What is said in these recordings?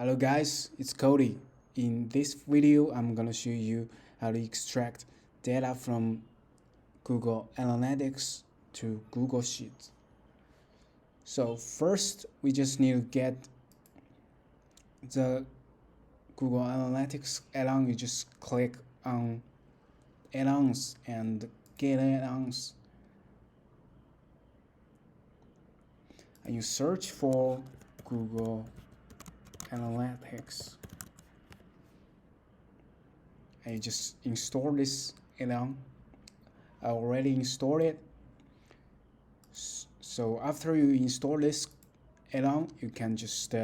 Hello guys, it's Cody. In this video, I'm gonna show you how to extract data from Google Analytics to Google Sheets. So first, we just need to get the Google Analytics add-on. You just click on add-ons and get add-ons. And you search for Google Analytics. And you just install this add-on. I already installed it. So after you install this add-on, you can just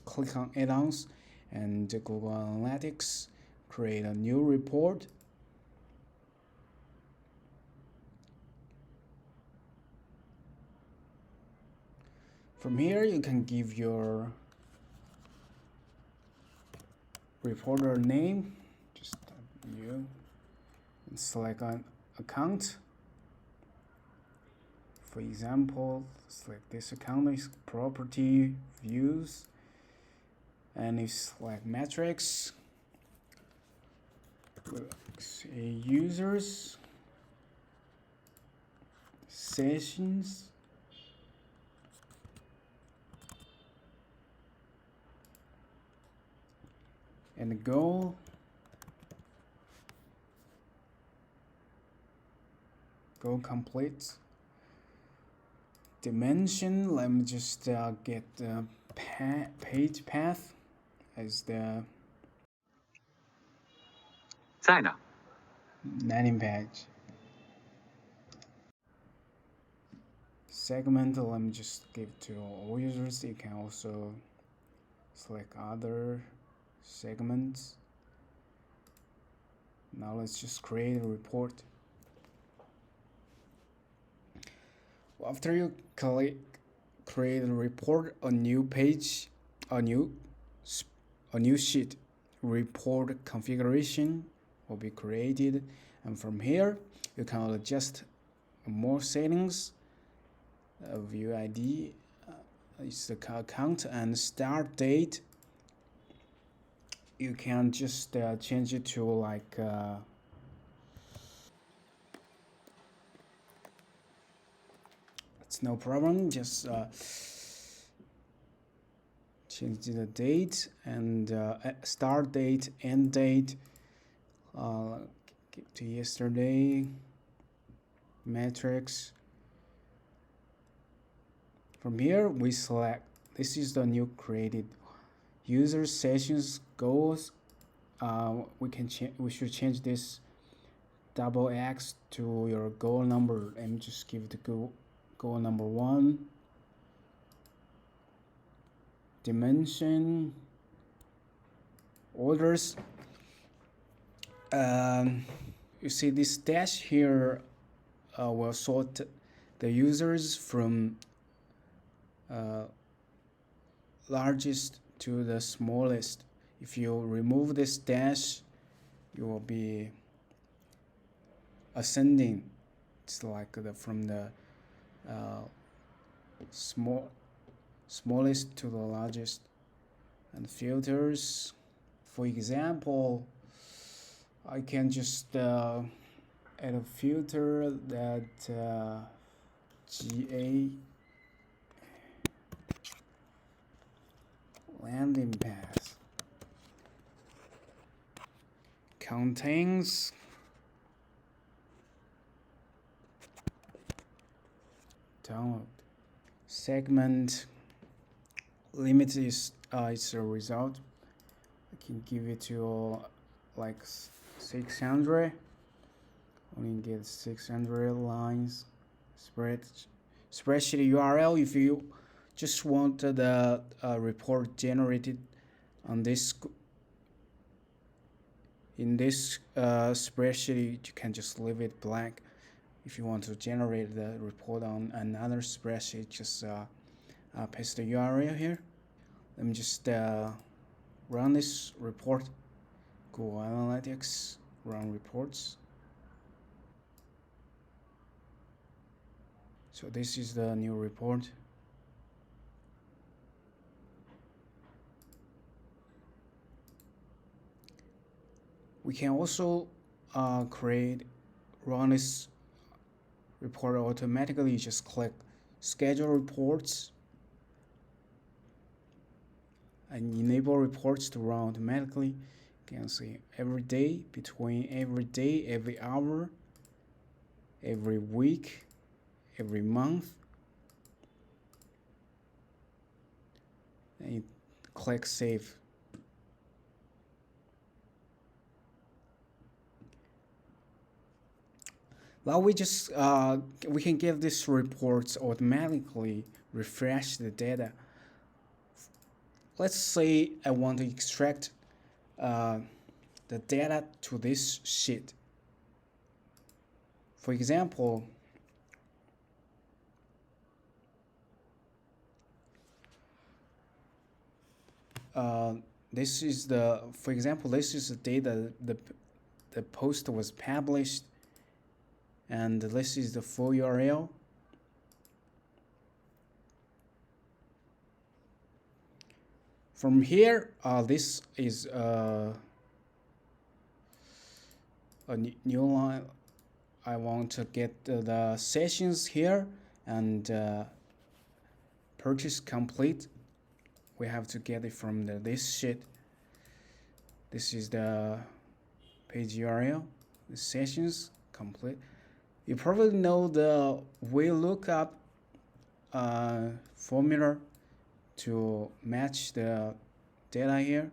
click on add-ons and Google Analytics, create a new report. From here, you can give your reporter name, just you, and select an account. For example, select this account is property views, and you select metrics, users, sessions, and the goal. Goal complete. Dimension, let me just get the page path as the landing page. Segment, let me just give to all users. You can also select other segments. Now let's just create a report. After you create a report, a new page, a new sheet, report configuration will be created, and from here you can adjust more settings. View ID is the account, and start date. You can just change it to like it's no problem. Just change the date and start date, end date. To yesterday. Metrics. From here, we select. This is the new created user sessions goals. We should change this double X to your goal number and just give it goal number 1. Dimension, orders. You see this dash here will sort the users from largest to the smallest. If you remove this dash, you will be ascending. It's like from the smallest to the largest. And filters, for example, I can just add a filter that GA landing path contains download segment. Limit is it's a result. I can give it to like 600. Only get 600 lines. Spreadsheet URL. If you just want the report generated on this in this spreadsheet, you can just leave it blank. If you want to generate the report on another spreadsheet, just paste the URL here. Let me just run this report. Google Analytics, run reports. So this is the new report. We can also run this report automatically. You just click schedule reports and enable reports to run automatically. You can see every day, between every day, every hour, every week, every month. And you click save. Now we can give these reports automatically refresh the data. Let's say I want to extract the data to this sheet. For example, this is the data the post was published, and this is the full URL. From here, this is a new line. I want to get the sessions here and purchase complete. We have to get it from this sheet. This is the page URL, the sessions complete. You probably know the Vlookup formula to match the data here.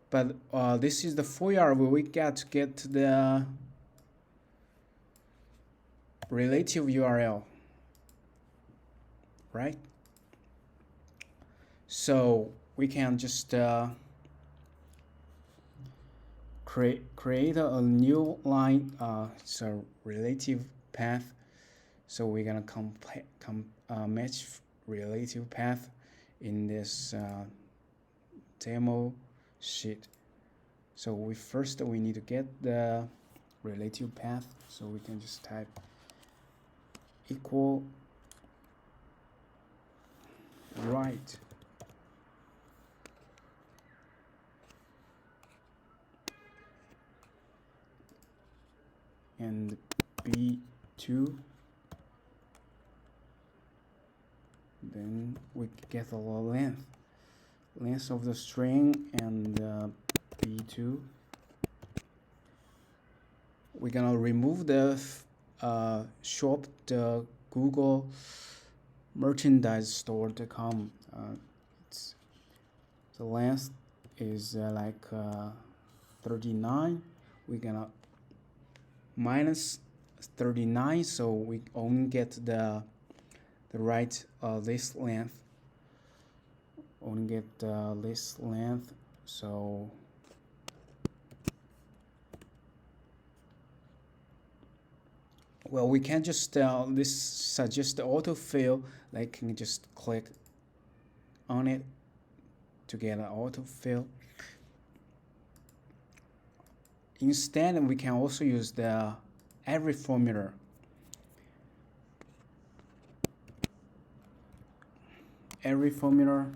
But this is the full URL we got to get the relative URL, right? So we can just create a new line. It's a relative path. So we're gonna match relative path in this demo sheet. So we need to get the relative path. So we can just type equal right and B2. Then we get the length of the string, and B2. We're gonna remove the shop, the Google merchandise store.com. The length is like 39. We're gonna minus 39, so we only get the right list length. Only get the list length. So well, we can just this suggest autofill. Like, can just click on it to get an autofill. Instead, we can also use the every formula. Every formula.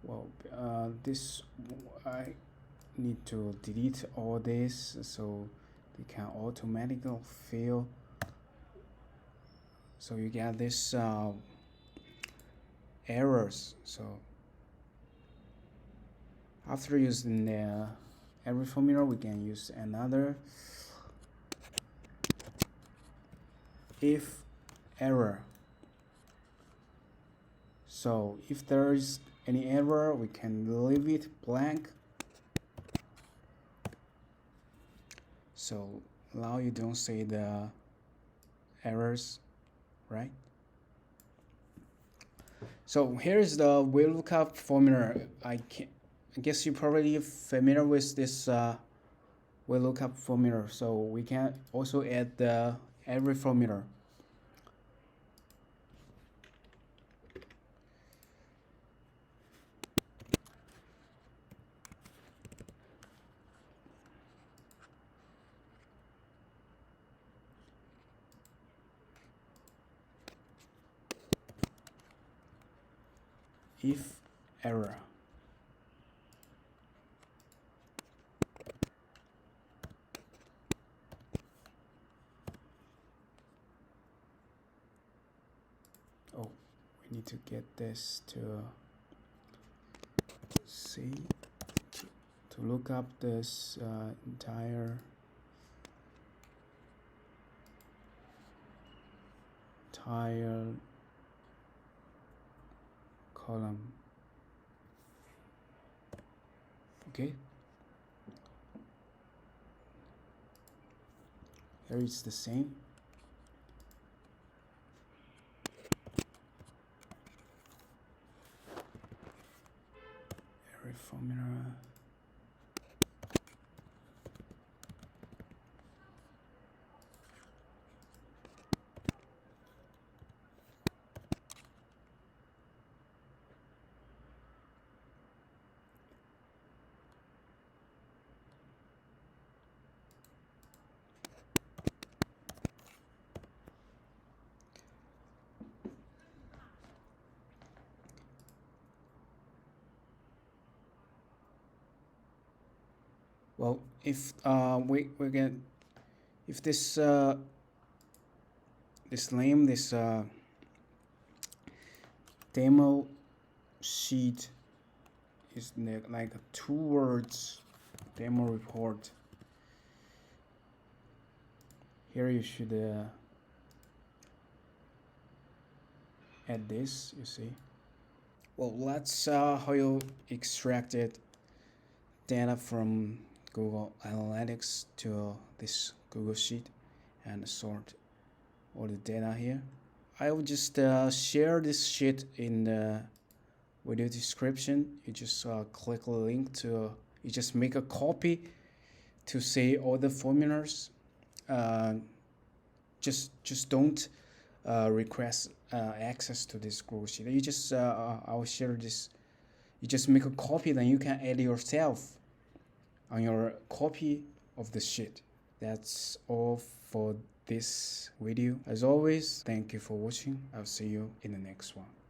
Well, this I need to delete all this so they can automatically fill. So you get this errors. So after using the every formula, we can use another if error. So if there is any error, we can leave it blank. So now you don't see the errors, right? So here's the Vlookup formula. I guess you're probably familiar with this Vlookup formula. So we can also add the every formula. if error. Oh, we need to get this to see, to look up this entire column. Okay, here it's the same. Array formula. Well, if we get, if this this demo sheet is like 2 words demo report, here you should add this, you see. Well, that's how you extracted data from Google Analytics to this Google Sheet and sort all the data here. I will just share this sheet in the video description. You just click the link to, you just make a copy to see all the formulas. Just don't request access to this Google Sheet. You just I will share this. You just make a copy, then you can add yourself on your copy of the sheet. That's all for this video. As always, thank you for watching. I'll see you in the next one.